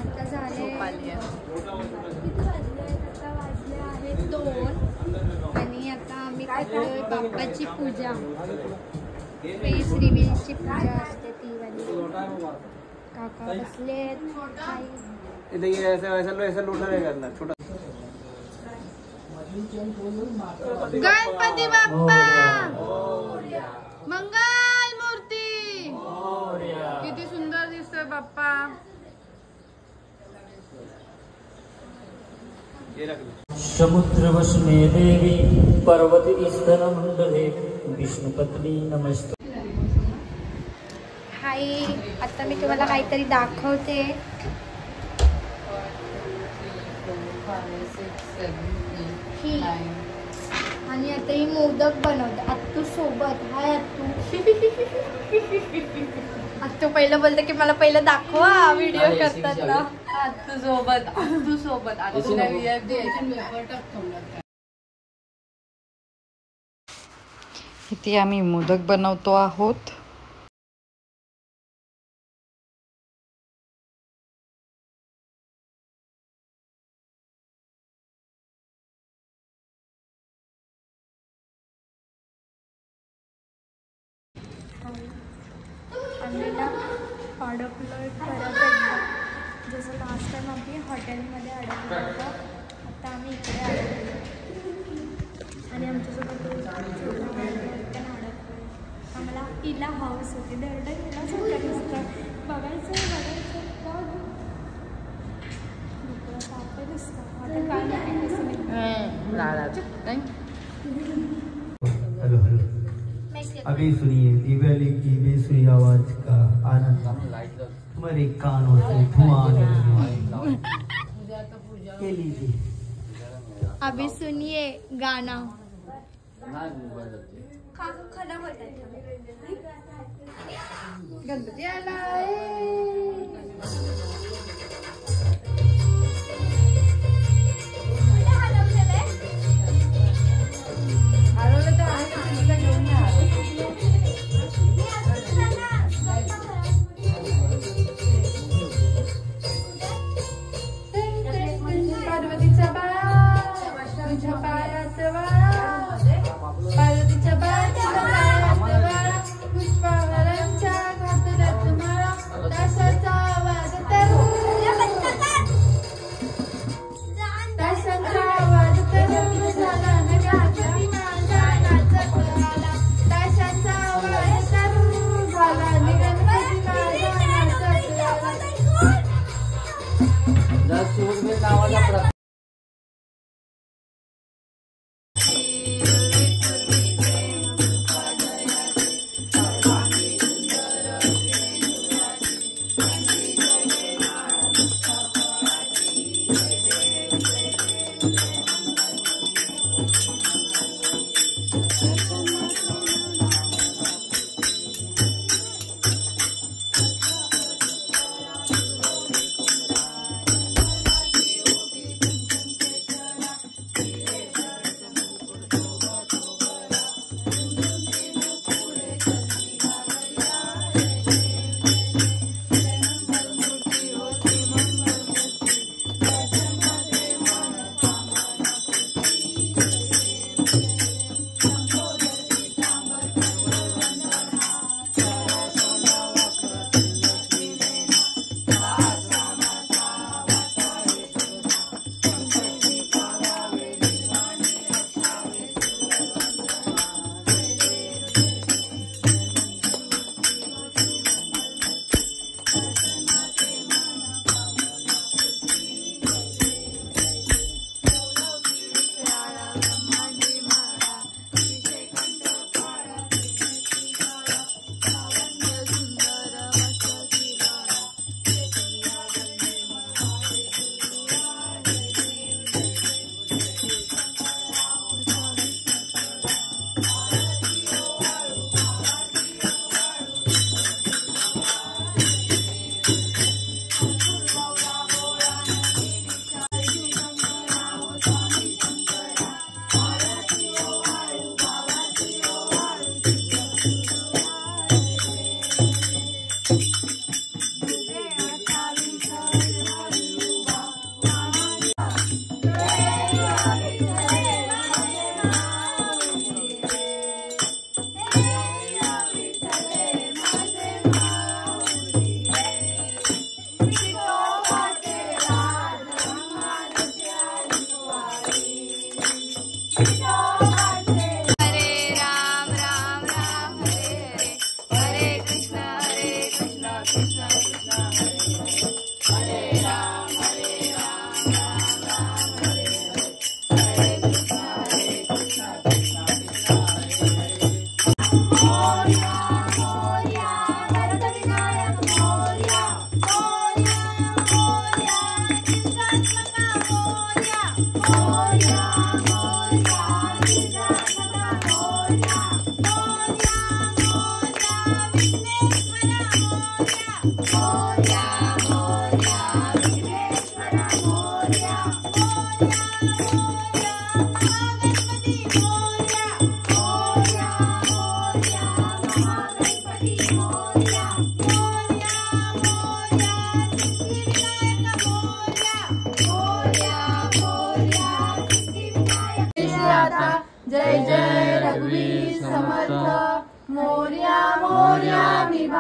आता झाले आहेत 2 आणि आता आम्ही करतोय बाप्पाची पूजा. श्रीवेलची पूजा असते ती वाली. काका बसले छोटा गणपती बाप्पा मंगल मूर्ती. किती सुंदर दिसतोय बाप्पा. समुद्रवसने देवी पर्वती स्तनमंडले विष्णुपत्नी नमस्ते. हाय, आता मी तुम्हाला काहीतरी दाखवते. आणि आता ही मोदक बनवते आत्तू सोबत. हाय आत्तू. आत्तू पहिलं बोलते की मला पहिलं दाखवा व्हिडिओ करतात ना. आत्तू सोबत इथे आम्ही मोदक बनवतो आहोत. आम्ही ना अडकलोय परत एकदा. जसं लास्ट टाइम आम्ही हॉटेलमध्ये अडकलो होतो, आता आम्ही इकडे अडकलो आणि आमच्यासोबत पण अडकलो. आम्हाला इला हाऊस होती. दरड इलाच होत्या दिसतं. बघायचं तापं दिसतं. आता काय नाही कसं नाही. अभी सुनिए दिवाली की बेसुरी आवाज का आनंद तुम्हारे कानों से धुआं के लीजिए. अभी सुनिए गाना. गणपती आलाय.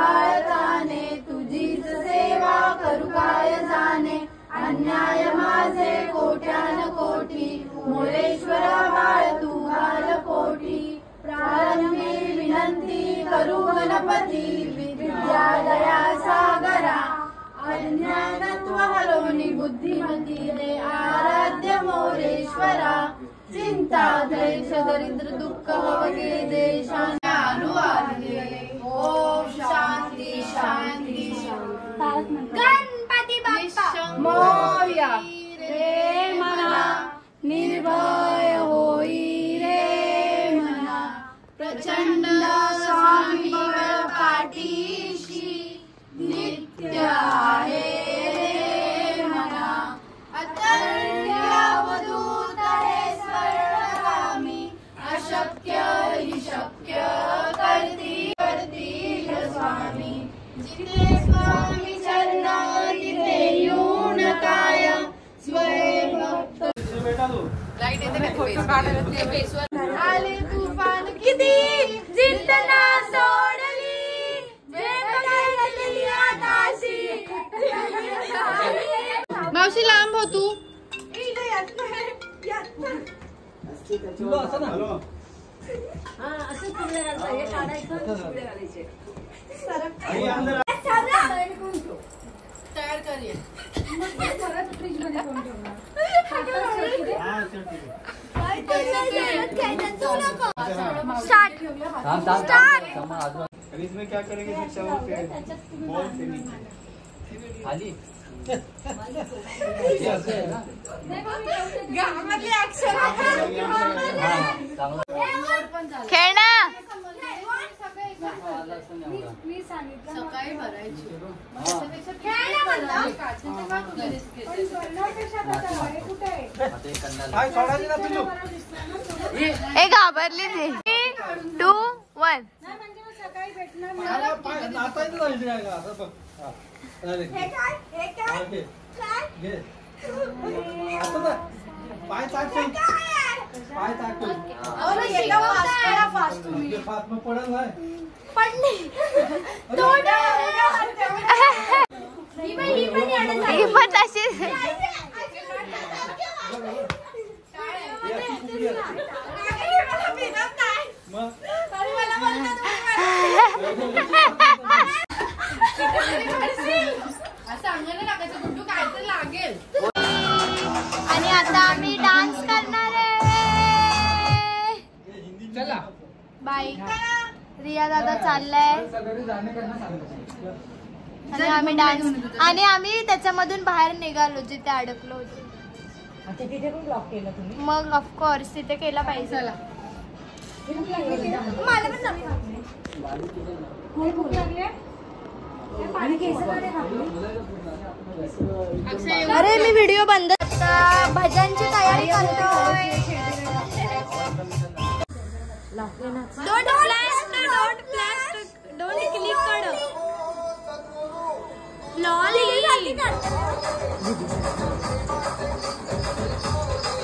बाळताने तुझीच सेवा करू काय जाणे अन्याय माझे कोट्यान कोटी मोरेश्वर बाळ तू घाल पोटी प्रारंभी विनंती करू गणपती विद्या दया सागरा अज्ञानत्व हरवणी बुद्धिमती दे आराध्य मोरेश्वरा चिंता द्वेष दरिद्र दुःख वगे देशानु ओम शांती शांती गणपती बाप्पा मोरया रे मना निर्भय होई रे मना प्रचंड स्वामी पाठीशी नित्य आहे रे मना अतर्क्य अवधूत हे स्वर्णगामी अशक्य हि शक्य करतील स्वामी जिथे स्वामी चरण तिथे येऊन काय स्वयं भक्त आले तुफान किती जिंकना सोडली मावशी लांब हो तू तयार करूया इसमें क्या करेंगे बॉल से नीचे खेळणं सकाळी भरायची ए घाबरली ते 2 1 आणि आता आम्ही डान्स करणार आहे. चला बाय. रिया दादा चाललाय आणि आम्ही त्याच्यामधून बाहेर निघालो जिथे अडकलो होतो. तिथे पण ब्लॉक केलं तुम्ही? मग ऑफकोर्स तिथे केला पाहिजे. मला पण अरे मी व्हिडिओ बंद. भजनची तयारी करतोय. डोंट क्लिक कर.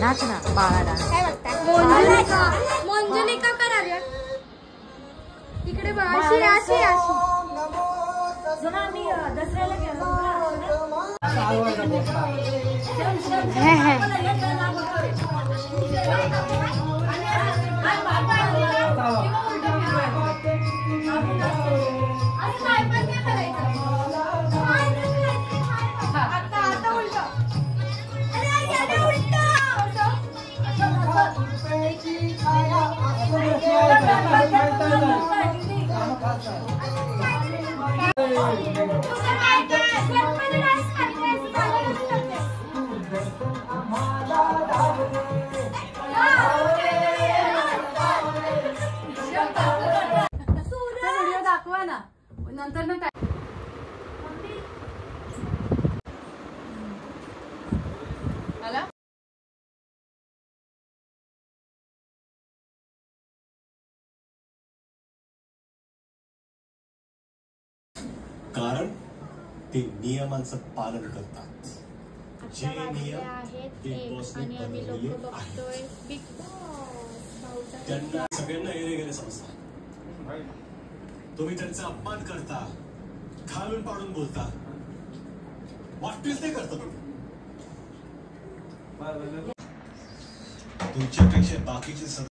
नाच ना बाळा डान्स. काय बघताय? मंजुलिका करा रे. इकडे अशी अशी अशी. जुना आम्ही दसऱ्याला गेलो. व्हिडिओ दाखवा ना नंतर ना. कारण ते नियमांचं पालन करतात. जे नियम बिग बॉसने बनवलेले आहेत त्यांना सगळ्यांना एरे गेले समजतात. तुम्ही त्यांचा अपमान करता घालून पाडून बोलता, वाटेल ते करता तुम्ही. तुमच्यापेक्षा बाकीचे